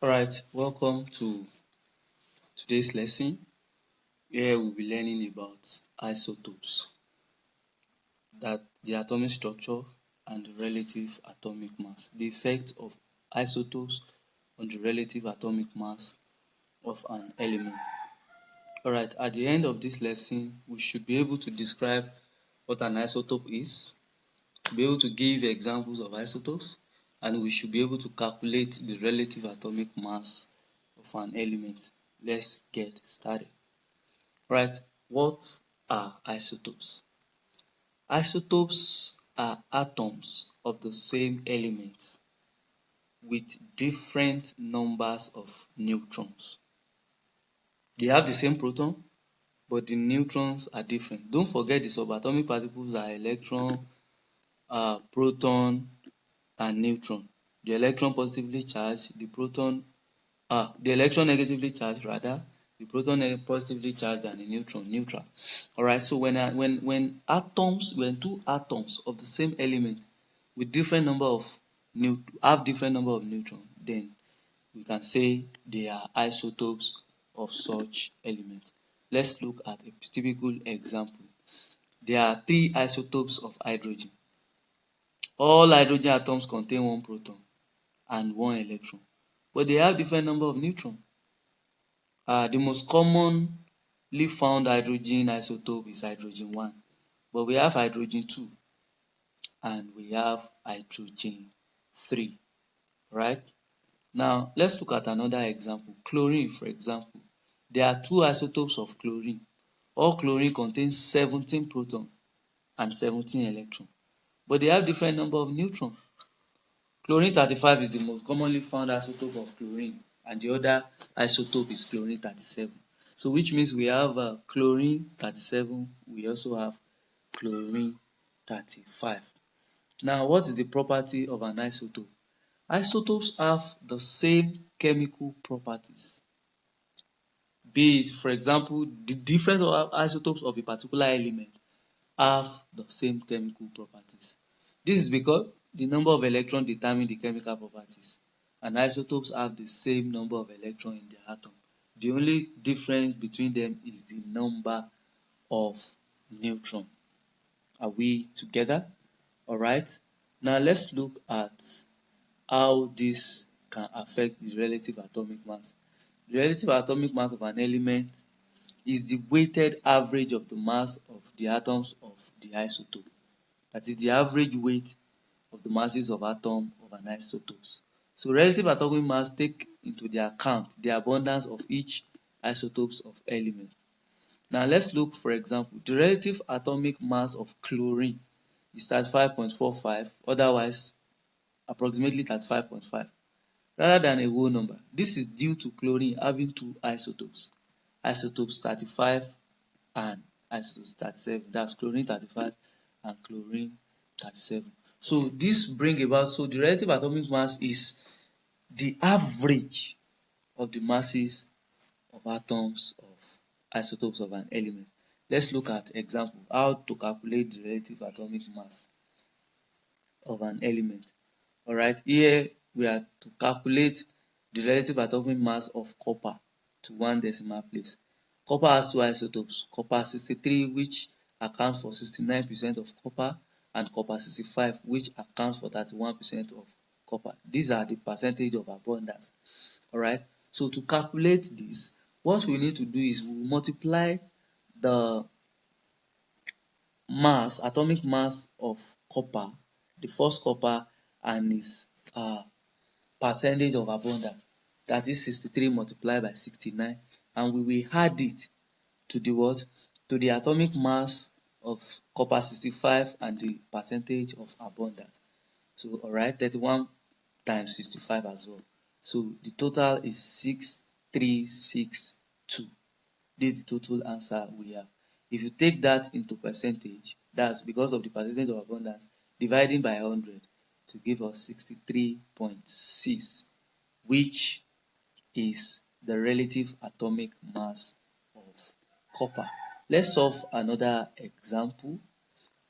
Alright, welcome to today's lesson where we'll be learning about isotopes, that the atomic structure and the relative atomic mass, the effect of isotopes on the relative atomic mass of an element. Alright, at the end of this lesson, we should be able to describe what an isotope is, be able to give examples of isotopes, and we should be able to calculate the relative atomic mass of an element. Let's get started. Right, what are isotopes? Isotopes are atoms of the same element with different numbers of neutrons. They have the same proton, but the neutrons are different. Don't forget the subatomic particles are electron, proton, and neutron. The electron positively charged, the electron negatively charged rather, the proton positively charged, and the neutron neutral. Alright, so when two atoms of the same element with different number of different number of neutrons, then we can say they are isotopes of such element. Let's look at a typical example. There are three isotopes of hydrogen. All hydrogen atoms contain one proton and one electron, but they have different number of neutrons. The most commonly found hydrogen isotope is hydrogen 1, but we have hydrogen 2 and we have hydrogen 3, right? Now, let's look at another example. Chlorine, for example. There are two isotopes of chlorine. All chlorine contains 17 protons and 17 electrons, but they have different number of neutrons. Chlorine 35 is the most commonly found isotope of chlorine, and the other isotope is chlorine 37. So which means we have chlorine 37, we also have chlorine 35. Now, what is the property of an isotope? Isotopes have the same chemical properties. Be it, for example, the different isotopes of a particular element have the same chemical properties. This is because the number of electrons determine the chemical properties, and isotopes have the same number of electrons in their atom. The only difference between them is the number of neutrons. Are we together? Alright. Now let's look at how this can affect the relative atomic mass. The relative atomic mass of an element is the weighted average of the mass of the atoms of the isotope. That is the average weight of the masses of atoms of an isotopes. So relative atomic mass take into the account the abundance of each isotopes of element. Now let's look, for example, the relative atomic mass of chlorine is 35.45, otherwise approximately 35.5, rather than a whole number. This is due to chlorine having two isotopes 35 and isotopes 37. That's chlorine 35 and chlorine 37. So this bring about, so the relative atomic mass is the average of the masses of atoms of isotopes of an element. Let's look at example how to calculate the relative atomic mass of an element. Alright, here we are to calculate the relative atomic mass of copper to 1 decimal place. Copper has two isotopes, copper 63, which accounts for 69% of copper, and copper 65, which accounts for 31% of copper. These are the percentage of abundance. Alright, so to calculate this, what we need to do is we multiply the atomic mass of copper, the first copper, and its percentage of abundance, that is 63 multiplied by 69, and we will add it to the what? To the atomic mass of copper 65 and the percentage of abundance. So alright, 31 times 65 as well. So the total is 6362. This is the total answer we have. If you take that into percentage, that's because of the percentage of abundance, dividing by 100 to give us 63.6, which is the relative atomic mass of copper. Let's solve another example.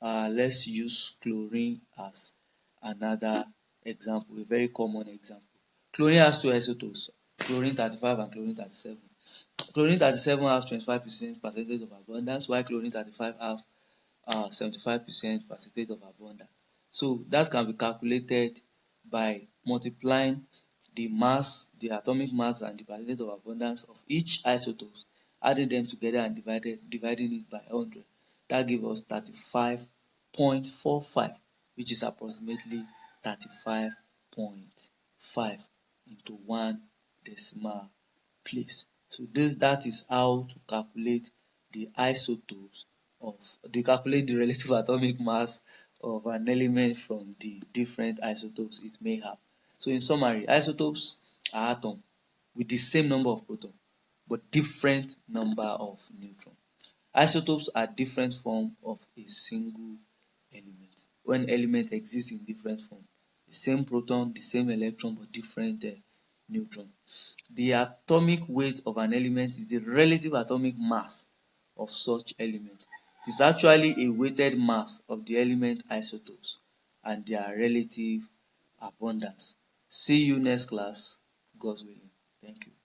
Let's use chlorine as another example, a very common example. Chlorine has two isotopes. chlorine 35 and chlorine 37. Chlorine 37 have 25% percentage of abundance, while chlorine 35 have 75% percentage of abundance. So that can be calculated by multiplying the mass, the atomic mass and the percentage of abundance of each isotopes, adding them together and dividing it by 100. That gives us 35.45, which is approximately 35.5 into 1 decimal place. So that is how to calculate the isotopes of calculate the relative atomic mass of an element from the different isotopes it may have. So in summary, isotopes are atoms with the same number of protons but different number of neutrons. Isotopes are different forms of a single element. When element exists in different form, the same proton, the same electron but different neutron. The atomic weight of an element is the relative atomic mass of such element. It is actually a weighted mass of the element isotopes and their relative abundance. See you next class. God's willing. Thank you.